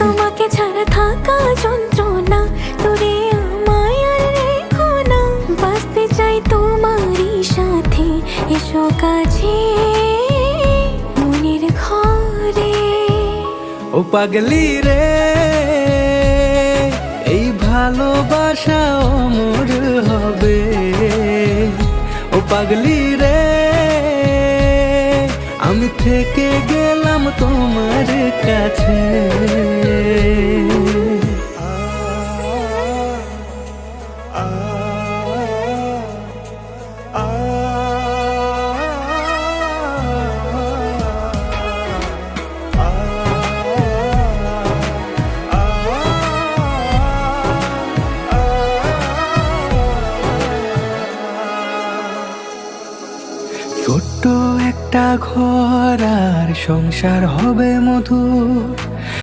তোমাকে ছাড়া থাকা যন্ত্রণা, তোরে আমায় আর রেখো না। বাঁচতে চাই তোমারই সাথে, এসো কাছে মনের ঘরে। ও পাগলি রে, এই ভালোবাসা অমর হবে। ও পাগলি রে, আমি থেকে গেলাম তোমার কাছে। ছোট্ট একটা ঘর আর সংসার হবে মধুর।